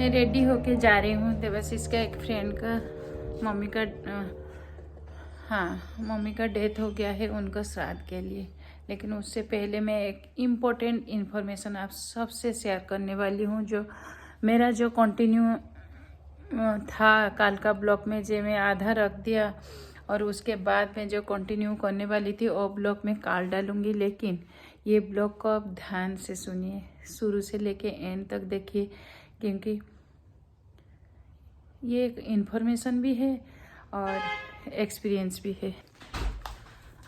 मैं रेडी होके जा रही हूँ। देवाशीष का एक फ्रेंड का मम्मी का डेथ हो गया है उनका श्राद्ध के लिए। लेकिन उससे पहले मैं एक इम्पोर्टेंट इन्फॉर्मेशन आप सबसे शेयर करने वाली हूँ। जो मेरा जो कंटिन्यू था कल का ब्लॉग में, जो मैं आधा रख दिया और उसके बाद में जो कंटिन्यू करने वाली थी वो ब्लॉग में काल डालूँगी। लेकिन ये ब्लॉग को आप ध्यान से सुनिए, शुरू से लेके एंड तक देखिए, क्योंकि ये एक इन्फॉर्मेशन भी है और एक्सपीरियंस भी है।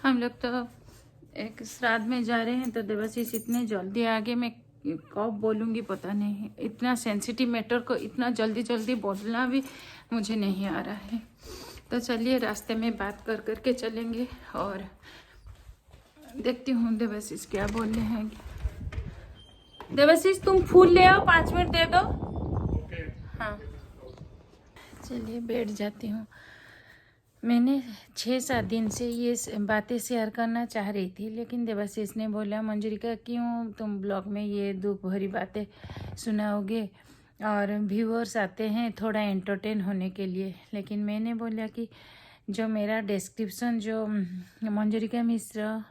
हम लोग तो एक श्राद्ध में जा रहे हैं, तो देवाशीष इतने जल्दी आगे, मैं कब बोलूँगी पता नहीं। इतना सेंसिटिव मैटर को इतना जल्दी जल्दी बोलना भी मुझे नहीं आ रहा है। तो चलिए रास्ते में बात कर करके चलेंगे और देखती हूँ देवाशीष क्या बोल रहे हैं। देवाशीष तुम फूल ले आओ, 5 मिनट दे दो। हाँ चलिए बैठ जाती हूँ। मैंने 6-7 दिन से ये बातें शेयर करना चाह रही थी, लेकिन देवाशीष ने बोला मंजरिका क्यों तुम ब्लॉग में ये दुख भरी बातें सुनाओगे, और व्यूअर्स आते हैं थोड़ा एंटरटेन होने के लिए। लेकिन मैंने बोला कि जो मेरा डिस्क्रिप्शन जो मंजरिका मिश्रा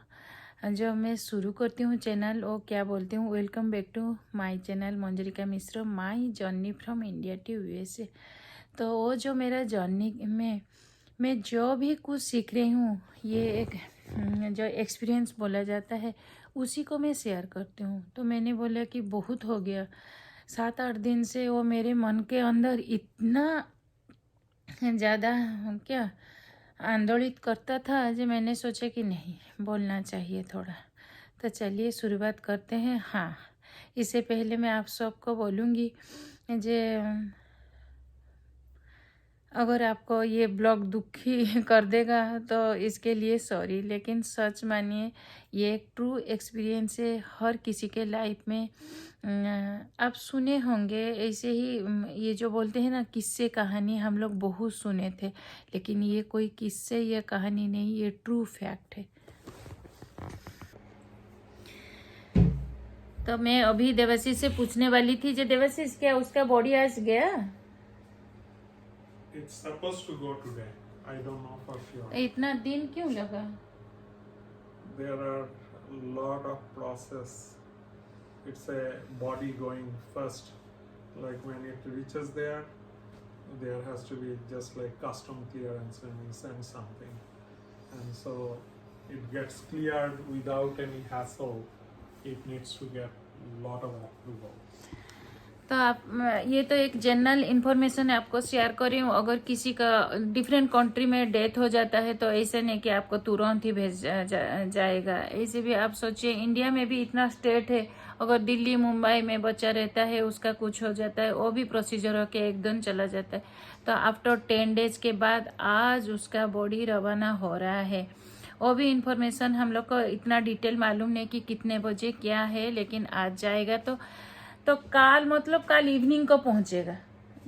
जो मैं शुरू करती हूँ चैनल, वो क्या बोलती हूँ, welcome back to my channel Manjarika Mishra, my journey from India to USA. तो वो जो मेरा जर्नी में मैं जो भी कुछ सीख रही हूँ, ये एक जो एक्सपीरियंस बोला जाता है उसी को मैं शेयर करती हूँ। तो मैंने बोला कि बहुत हो गया, 7-8 दिन से वो मेरे मन के अंदर इतना ज़्यादा क्या आंदोलित करता था, जो मैंने सोचा कि नहीं बोलना चाहिए थोड़ा। तो चलिए शुरुआत करते हैं। हाँ, इससे पहले मैं आप सबको बोलूँगी जे अगर आपको ये ब्लॉग दुखी कर देगा तो इसके लिए सॉरी, लेकिन सच मानिए ये एक ट्रू एक्सपीरियंस है। हर किसी के लाइफ में आप सुने होंगे ऐसे ही, ये जो बोलते हैं ना किस्से कहानी, हम लोग बहुत सुने थे, लेकिन ये कोई किस्से या कहानी नहीं, ये ट्रू फैक्ट है। तो मैं अभी देवाशीष से पूछने वाली थी, जो देवाशीष क्या उसका बॉडी आज गया? It's supposed to go today. I don't know for sure. इतना दिन क्यों लगा? There are a lot of process. It's a body going first. Like when it reaches there, there has to be just like custom clearance when we send something. And so it gets cleared without any hassle. It needs to get a lot of approval. तो आप ये तो एक general information आपको share कर रही हूँ। अगर किसी का डिफरेंट कंट्री में डेथ हो जाता है तो ऐसे नहीं कि आपको तुरंत ही भेज जाएगा। ऐसे भी आप सोचिए, इंडिया में भी इतना स्टेट है, अगर दिल्ली मुंबई में बच्चा रहता है उसका कुछ हो जाता है, वो भी प्रोसीजर होके एकदम चला जाता है। तो आफ्टर 10 डेज के बाद आज उसका बॉडी रवाना हो रहा है। वो भी इंफॉर्मेशन हम लोग को इतना डिटेल मालूम नहीं कि कितने बजे क्या है, लेकिन आज जाएगा तो काल मतलब कल इवनिंग को पहुंचेगा।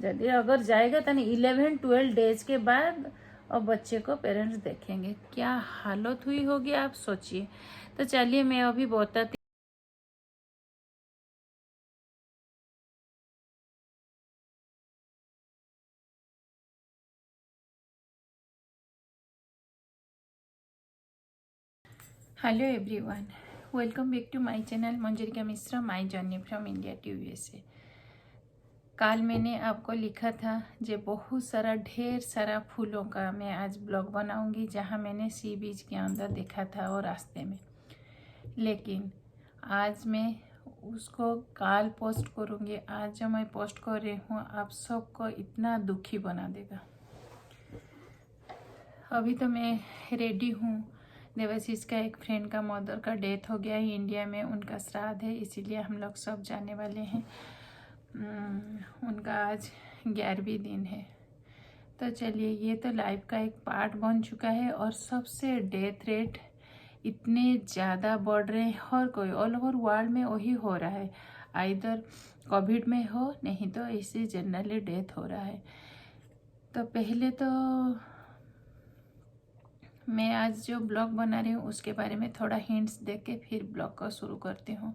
यदि अगर जाएगा तो 11-12 डेज के बाद और बच्चे को पेरेंट्स देखेंगे, क्या हालत हुई होगी आप सोचिए। तो चलिए मैं अभी बताती। Hello everyone, welcome back to my channel Manjarika Mishra, my journey from India to USA. कल मैंने आपको लिखा था जो बहुत सारा ढेर सारा फूलों का मैं आज ब्लॉग बनाऊंगी, जहां मैंने सी बीच के अंदर देखा था और रास्ते में। लेकिन आज मैं उसको कल पोस्ट करूंगी। आज जो मैं पोस्ट कर रही हूँ आप सबको इतना दुखी बना देगा। अभी तो मैं रेडी हूँ। देवाशीष का एक फ्रेंड का मदर का डेथ हो गया है इंडिया में, उनका श्राद्ध है, इसीलिए हम लोग सब जाने वाले हैं। उनका आज 11वीं दिन है। तो चलिए, ये तो लाइफ का एक पार्ट बन चुका है और सबसे डेथ रेट इतने ज़्यादा बढ़ रहे हैं, हर कोई ऑल ओवर वर्ल्ड में वही हो रहा है। आइदर कोविड में हो, नहीं तो ऐसे जनरली डेथ हो रहा है। तो पहले तो मैं आज जो ब्लॉग बना रही हूँ उसके बारे में थोड़ा हिंट्स दे के फिर ब्लॉग को शुरू करती हूँ।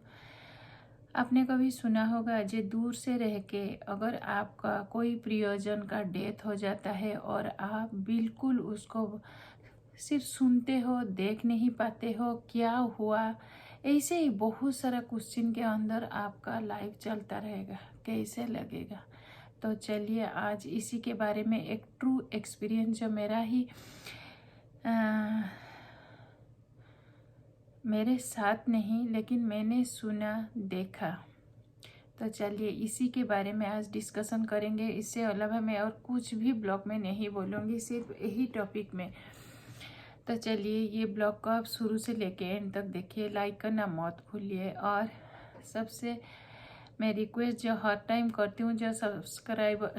आपने कभी सुना होगा जो दूर से रह के अगर आपका कोई प्रियजन का डेथ हो जाता है और आप बिल्कुल उसको सिर्फ सुनते हो, देख नहीं पाते हो, क्या हुआ, ऐसे ही बहुत सारा क्वेश्चन के अंदर आपका लाइफ चलता रहेगा, कैसे लगेगा। तो चलिए आज इसी के बारे में एक ट्रू एक्सपीरियंस जो मेरा ही मेरे साथ नहीं लेकिन मैंने सुना, देखा। तो चलिए इसी के बारे में आज डिस्कशन करेंगे। इससे अलावा मैं और कुछ भी ब्लॉग में नहीं बोलूँगी, सिर्फ यही टॉपिक में। तो चलिए ये ब्लॉग को आप शुरू से लेके एंड तक देखिए, लाइक करना मत भूलिए। और सबसे मैं रिक्वेस्ट जो हर टाइम करती हूँ, जो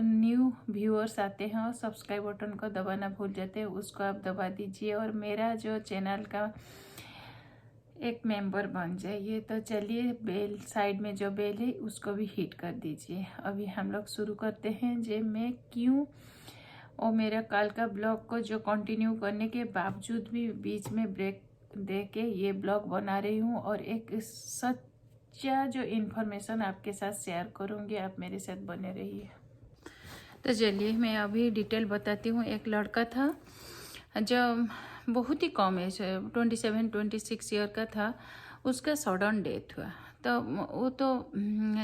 न्यू व्यूअर्स आते हैं और सब्सक्राइब बटन को दबाना भूल जाते हैं, उसको आप दबा दीजिए और मेरा जो चैनल का एक मेंबर बन जाइए। तो चलिए बेल साइड में जो बेल है उसको भी हिट कर दीजिए। अभी हम लोग शुरू करते हैं। जे मैं क्यों और मेरा कल का ब्लॉग को जो कंटिन्यू करने के बावजूद भी बीच में ब्रेक दे के ये ब्लॉग बना रही हूँ और एक सच्चा जो इन्फॉर्मेशन आपके साथ शेयर करूँगी, आप मेरे साथ बने रहिए। तो चलिए मैं अभी डिटेल बताती हूँ। एक लड़का था जो बहुत ही कम एज, 27-26 ईयर का था, उसका सडन डेथ हुआ। तो वो तो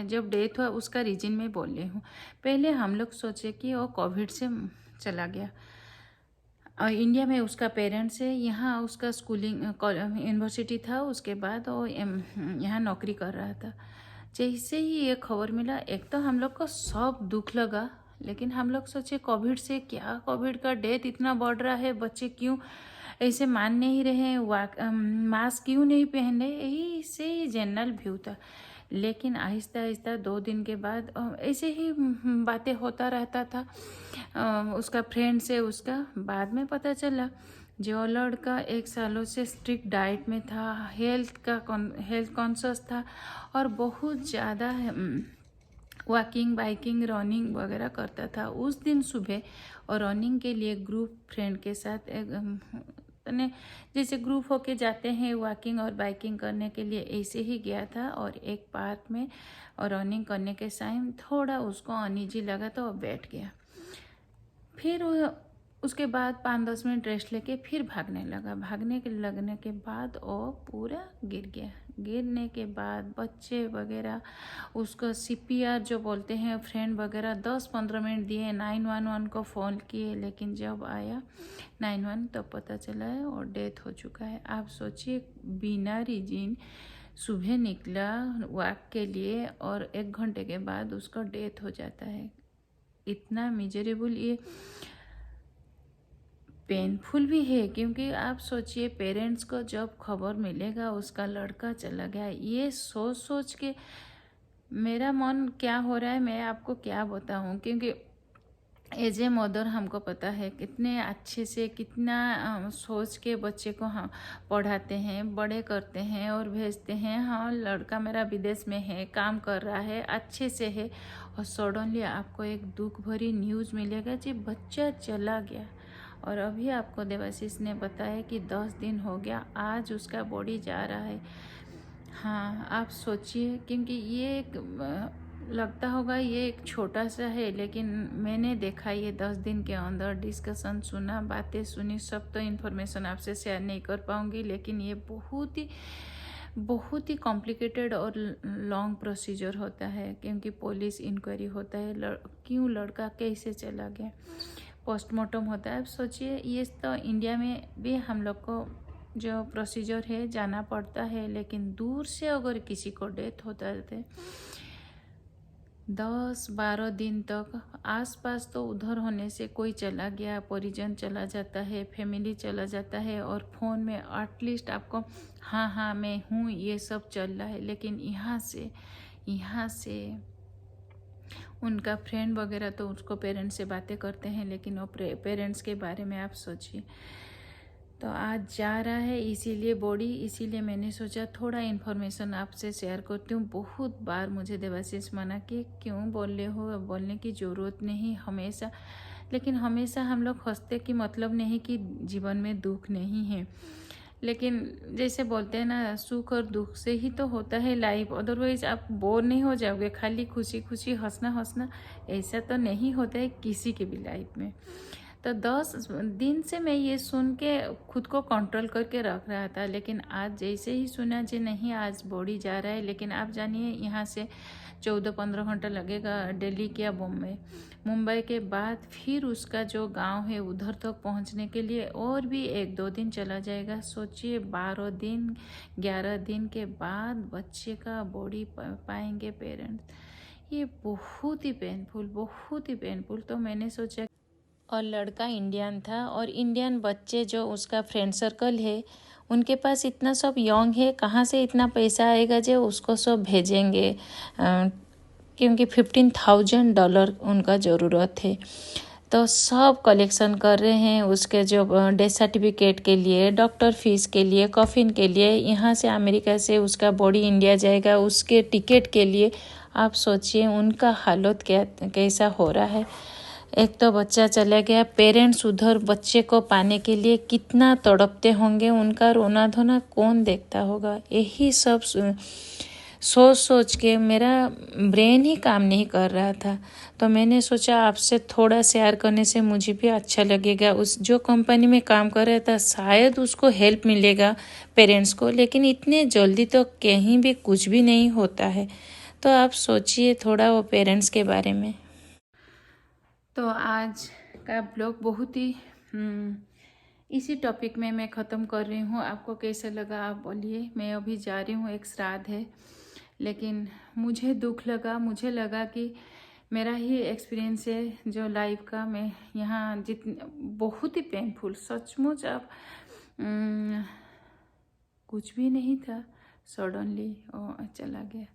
जब डेथ हुआ उसका रीजन मैं बोल रही हूँ। पहले हम लोग सोचे कि वो कोविड से चला गया और इंडिया में उसका पेरेंट्स है, यहाँ उसका स्कूलिंग यूनिवर्सिटी था, उसके बाद वो यहाँ नौकरी कर रहा था। जैसे ही ये खबर मिला, एक तो हम लोग को सब दुख लगा, लेकिन हम लोग सोचे कोविड से क्या, कोविड का डेथ इतना बढ़ रहा है, बच्चे क्यों ऐसे मान नहीं रहे हैं, मास्क क्यों नहीं पहन रहे, यही से ही जनरल व्यू था। लेकिन आहिस्ता आहिस्ता 2 दिन के बाद ऐसे ही बातें होता रहता था उसका फ्रेंड से। उसका बाद में पता चला जो लड़का 1 सालों से स्ट्रिक्ट डाइट में था, हेल्थ कॉन्शियस था और बहुत ज़्यादा वॉकिंग, बाइकिंग, रनिंग वगैरह करता था। उस दिन सुबह और रनिंग के लिए ग्रुप फ्रेंड के साथ जैसे ग्रुप होके जाते हैं वॉकिंग और बाइकिंग करने के लिए, ऐसे ही गया था और एक पार्क में और रनिंग करने के टाइम थोड़ा उसको अनईजी लगा तो वो बैठ गया। फिर उसके बाद 5-10 मिनट रेस्ट लेके फिर भागने लगा। भागने के लगने के बाद वो पूरा गिर गया। गिरने के बाद बच्चे वगैरह उसको CPR जो बोलते हैं, फ्रेंड वगैरह 10-15 मिनट दिए, 911 को फ़ोन किए, लेकिन जब आया 911 तो पता चला है और डेथ हो चुका है। आप सोचिए, बिना रीजन सुबह निकला वॉक के लिए और 1 घंटे के बाद उसका डेथ हो जाता है। इतना मिजरेबल, ये पेनफुल भी है, क्योंकि आप सोचिए पेरेंट्स को जब खबर मिलेगा उसका लड़का चला गया, ये सोच सोच के मेरा मन क्या हो रहा है मैं आपको क्या बताऊं। क्योंकि एज ए मदर हमको पता है कितने अच्छे से, कितना सोच के बच्चे को हम पढ़ाते हैं, बड़े करते हैं और भेजते हैं। हाँ, लड़का मेरा विदेश में है, काम कर रहा है, अच्छे से है, और सडनली आपको एक दुख भरी न्यूज़ मिलेगा कि बच्चा चला गया। और अभी आपको देवाशीष ने बताया कि 10 दिन हो गया, आज उसका बॉडी जा रहा है। हाँ, आप सोचिए, क्योंकि ये एक लगता होगा ये एक छोटा सा है, लेकिन मैंने देखा ये 10 दिन के अंदर डिस्कशन सुना, बातें सुनी, सब तो इन्फॉर्मेशन आपसे शेयर नहीं कर पाऊँगी, लेकिन ये बहुत ही कॉम्प्लिकेटेड और लॉन्ग प्रोसीजर होता है, क्योंकि पुलिस इंक्वायरी होता है, क्यों लड़का कैसे चला गया, पोस्टमार्टम होता है। अब सोचिए, ये तो इंडिया में भी हम लोग को जो प्रोसीजर है जाना पड़ता है, लेकिन दूर से अगर किसी को डेथ होता है 10-12 दिन तक, आसपास तो उधर होने से कोई चला गया, परिजन चला जाता है, फैमिली चला जाता है, और फ़ोन में एटलीस्ट आपको हाँ मैं हूँ ये सब चल रहा है। लेकिन यहाँ से उनका फ्रेंड वगैरह तो उसको पेरेंट्स से बातें करते हैं, लेकिन वो पेरेंट्स के बारे में आप सोचिए। तो आज जा रहा है इसीलिए बॉडी, इसीलिए मैंने सोचा थोड़ा इन्फॉर्मेशन आपसे शेयर करती हूँ। बहुत बार मुझे देवाशीष मना कि क्यों बोल रहे हो, बोलने की ज़रूरत नहीं हमेशा, लेकिन हमेशा हम लोग हंसते कि मतलब नहीं कि जीवन में दुख नहीं है, लेकिन जैसे बोलते हैं ना, सुख और दुख से ही तो होता है लाइफ, अदरवाइज आप बोर नहीं हो जाओगे। खाली खुशी खुशी हंसना हंसना ऐसा तो नहीं होता है किसी के भी लाइफ में। तो 10 दिन से मैं ये सुन के खुद को कंट्रोल करके रख रहा था, लेकिन आज जैसे ही सुना जी नहीं आज बॉडी जा रहा है, लेकिन आप जानिए यहाँ से 14-15 घंटा लगेगा दिल्ली या मुंबई के बाद फिर उसका जो गांव है उधर तक पहुंचने के लिए और भी 1-2 दिन चला जाएगा। सोचिए 12 दिन 11 दिन के बाद बच्चे का बॉडी पाएंगे पेरेंट्स। ये बहुत ही पेनफुल। तो मैंने सोचा, और लड़का इंडियन था और इंडियन बच्चे जो उसका फ्रेंड सर्कल है उनके पास इतना सब यंग है, कहाँ से इतना पैसा आएगा जो उसको सब भेजेंगे, क्योंकि $15,000 उनका ज़रूरत है। तो सब कलेक्शन कर रहे हैं उसके जो डेथ सर्टिफिकेट के लिए, डॉक्टर फीस के लिए, कॉफिन के लिए, यहाँ से अमेरिका से उसका बॉडी इंडिया जाएगा उसके टिकट के लिए। आप सोचिए उनका हालत कैसा हो रहा है। एक तो बच्चा चला गया, पेरेंट्स उधर बच्चे को पाने के लिए कितना तड़पते होंगे, उनका रोना धोना कौन देखता होगा। यही सब सोच के मेरा ब्रेन ही काम नहीं कर रहा था। तो मैंने सोचा आपसे थोड़ा शेयर करने से मुझे भी अच्छा लगेगा। उस जो कंपनी में काम कर रहा था शायद उसको हेल्प मिलेगा पेरेंट्स को, लेकिन इतने जल्दी तो कहीं भी कुछ भी नहीं होता है। तो आप सोचिए थोड़ा वो पेरेंट्स के बारे में। तो आज का ब्लॉग बहुत ही इसी टॉपिक में मैं ख़त्म कर रही हूँ। आपको कैसा लगा आप बोलिए। मैं अभी जा रही हूँ, एक श्राद्ध है, लेकिन मुझे दुख लगा, मुझे लगा कि मेरा ही एक्सपीरियंस है जो लाइफ का। मैं यहाँ बहुत ही पेनफुल सचमुच। अब कुछ भी नहीं था, सडनली चला गया।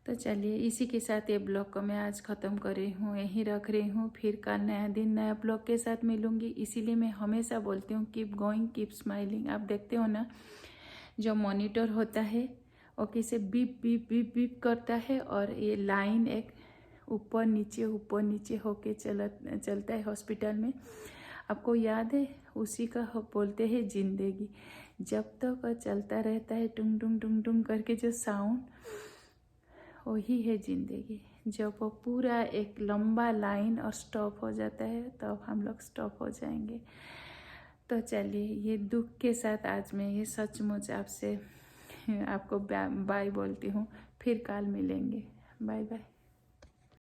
तो चलिए इसी के साथ ये ब्लॉग को मैं आज ख़त्म कर रही हूँ, यहीं रख रही हूँ। फिर कल नया दिन नया ब्लॉग के साथ मिलूँगी। इसीलिए मैं हमेशा बोलती हूँ कीप गोइंग कीप स्माइलिंग। आप देखते हो ना जो मॉनिटर होता है वो कैसे बीप बीप बीप बीप करता है, और ये लाइन एक ऊपर नीचे होके चलता है हॉस्पिटल में। आपको याद है उसी का बोलते हैं जिंदगी। जब तक चलता रहता है टुंग टुंग टुंग टुंग करके जो साउंड, वही है जिंदगी। जब वो पूरा एक लंबा लाइन और स्टॉप हो जाता है तब हम लोग स्टॉप हो जाएंगे। तो चलिए ये दुख के साथ आज मैं ये सचमुच आपसे आपको बाय बोलती हूँ। फिर कल मिलेंगे। Bye bye.